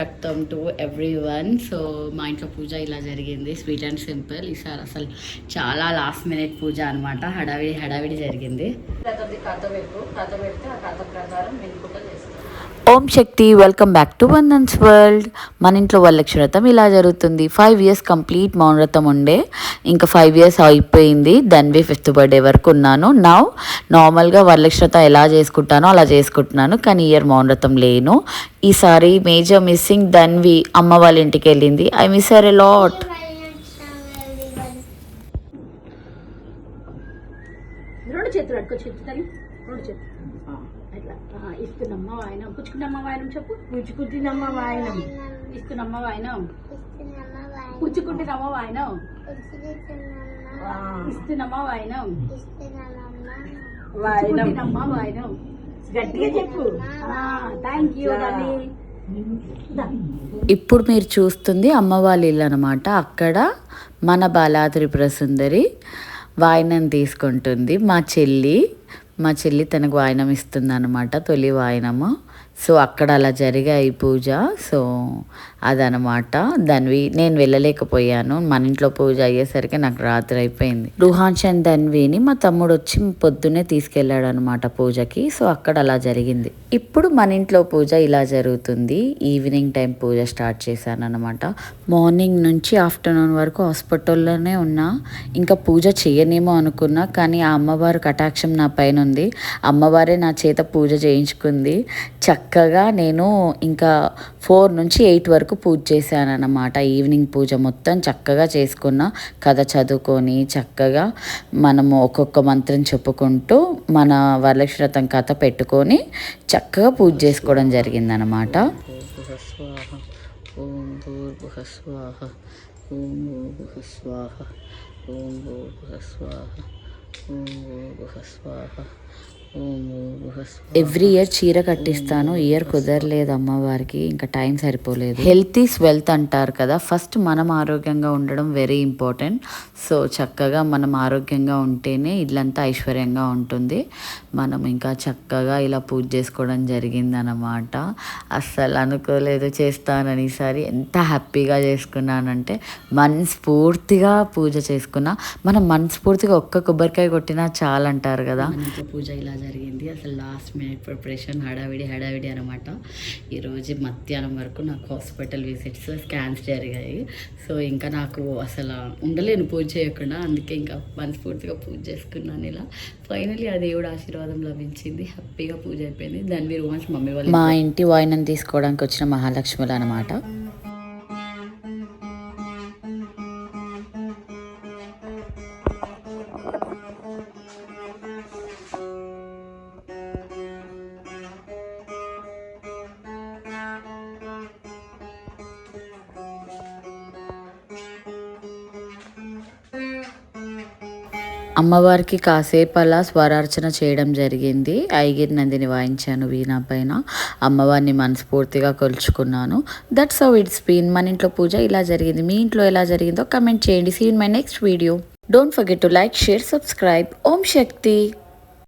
Welcome to everyone. So మా ఇంట్లో పూజ ఇలా జరిగింది, స్వీట్ అండ్ సింపుల్. ఈసారి అసలు చాలా లాస్ట్ మినిట్ పూజ అనమాట. హడావిడి జరిగింది. కథ పెడితే ఆ కథ ప్రకారం వినుకుంటూ చేస్తాం. ఓం శక్తి, వెల్కమ్ బ్యాక్ టు వందన్స్ వరల్డ్. మన ఇంట్లో వరలక్ష్మి వ్రతం ఇలా జరుగుతుంది. 5 years కంప్లీట్ మౌన వ్రతం ఉండే, ఇంకా 5 years అయిపోయింది. ధన్వి 5th బర్త్డే వరకు ఉన్నాను. నార్మల్గా వరలక్ష్మి వ్రతం ఎలా చేసుకుంటానో అలా చేసుకుంటున్నాను, కానీ ఇయర్ మౌన వ్రతం లేను. ఈసారి మేజర్ మిస్సింగ్ ధన్వి అమ్మ వాళ్ళ ఇంటికి వెళ్ళింది. I miss her a lot. రెండు చేతులు అడుకో, చెప్తాను రెండు చేతులు అట్లా ఇస్తున్నమ్మ వాయనం, పుచ్చుకున్నమ్మ వాయనం చెప్పు. పుచ్చుకుంటున్నమ్మ వాయనం, ఇస్తున్నమ్మ వాయనం, పుచ్చుకుంటున్నమ్మ వాయనం, ఇస్తున్నమ్మ వాయనం, వాయనమ్మ వాయనం. గట్టిగా చెప్పు. Thank you. ఇప్పుడు మీరు చూస్తుంది అమ్మ వాళ్ళ ఇల్లు అనమాట. అక్కడ మన బాలా త్రిపుర సుందరి వాయనం తీసుకుంటుంది. మా చెల్లి తనకు వాయనం ఇస్తుంది అనమాట, తొలి వాయనము. సో అక్కడ అలా జరిగాయి పూజ. సో అదనమాట. నేను వెళ్ళలేకపోయాను. మన ఇంట్లో పూజ అయ్యేసరికి నాకు రాత్రి అయిపోయింది. రుహాన్స్ అండ్ ధన్విని మా తమ్ముడు వచ్చి పొద్దున్నే తీసుకెళ్ళాడు అనమాట పూజకి. సో అక్కడ అలా జరిగింది. ఇప్పుడు మన ఇంట్లో పూజ ఇలా జరుగుతుంది. ఈవినింగ్ టైం పూజ స్టార్ట్ చేశాను అనమాట. మార్నింగ్ నుంచి ఆఫ్టర్నూన్ వరకు హాస్పిటల్లోనే ఉన్నా. ఇంకా పూజ చేయనేమో అనుకున్నా, కానీ ఆ అమ్మవారు కటాక్షం నా పైన ఉంది. అమ్మవారే నా చేత పూజ చేయించుకుంది. చక్కగా నేను ఇంకా 4 నుంచి 8 వరకు పూజ చేశాను అన్నమాట. ఈవినింగ్ పూజ మొత్తం చక్కగా చేసుకున్న, కథ చదువుకొని చక్కగా మనము ఒక్కొక్క మంత్రం చెప్పుకుంటూ మన వరలక్ష్మి వ్రతం కథ పెట్టుకొని చక్కగా పూజ చేసుకోవడం జరిగిందనమాట. ఓం భూర్భువః స్వాహ, ఓం భూర్భువః స్వాహ, ఓం భూర్భువః స్వాహ, ఓం భూర్భువః స్వాహ. ఎవ్రీ ఇయర్ చీర కట్టిస్తాను. ఇయర్ కుదరలేదు అమ్మవారికి, ఇంకా టైం సరిపోలేదు. హెల్త్ ఈస్ వెల్త్ అంటారు కదా. ఫస్ట్ మనం ఆరోగ్యంగా ఉండడం వెరీ ఇంపార్టెంట్. సో చక్కగా మనం ఆరోగ్యంగా ఉంటేనే ఇల్లంతా ఐశ్వర్యంగా ఉంటుంది. మనం ఇంకా చక్కగా ఇలా పూజ చేసుకోవడం జరిగిందనమాట. అస్సలు అనుకోలేదు చేస్తానని. ఈసారి ఎంత హ్యాపీగా చేసుకున్నానంటే, మనస్ఫూర్తిగా పూజ చేసుకున్నా. మనం మనస్ఫూర్తిగా ఒక్క కొబ్బరికాయ కొట్టినా చాలంటారు కదా. పూజ ఇలా జరిగింది. అసలు లాస్ట్ మినిట్ ప్రిపరేషన్ హడావిడి అనమాట. ఈరోజు మధ్యాహ్నం వరకు నాకు హాస్పిటల్ విజిట్స్, స్కాన్స్ జరిగాయి. సో ఇంకా నాకు అసలు ఉండలేను పూజ చేయకుండా. అందుకే ఇంకా మనస్ఫూర్తిగా పూజ చేసుకున్నాను. ఇలా ఫైనలీ ఆ దేవుడు ఆశీర్వాదం లభించింది. హ్యాపీగా పూజ అయిపోయింది. దాని మీరు మమ్మీ వాళ్ళు మా ఇంటి వాయినం తీసుకోవడానికి వచ్చిన మహాలక్ష్ములు అనమాట. అమ్మవారికి కాసేపు అలా స్వరార్చన చేయడం జరిగింది. ఐగిరి నందిని వాయించాను వీణా పైన. అమ్మవారిని మనస్ఫూర్తిగా కొలుచుకున్నాను. That's how it's been. మన ఇంట్లో పూజ ఇలా జరిగింది. మీ ఇంట్లో ఎలా జరిగిందో కమెంట్ చేయండి. See in my next video. Don't forget to like, share, subscribe. Om Shakti.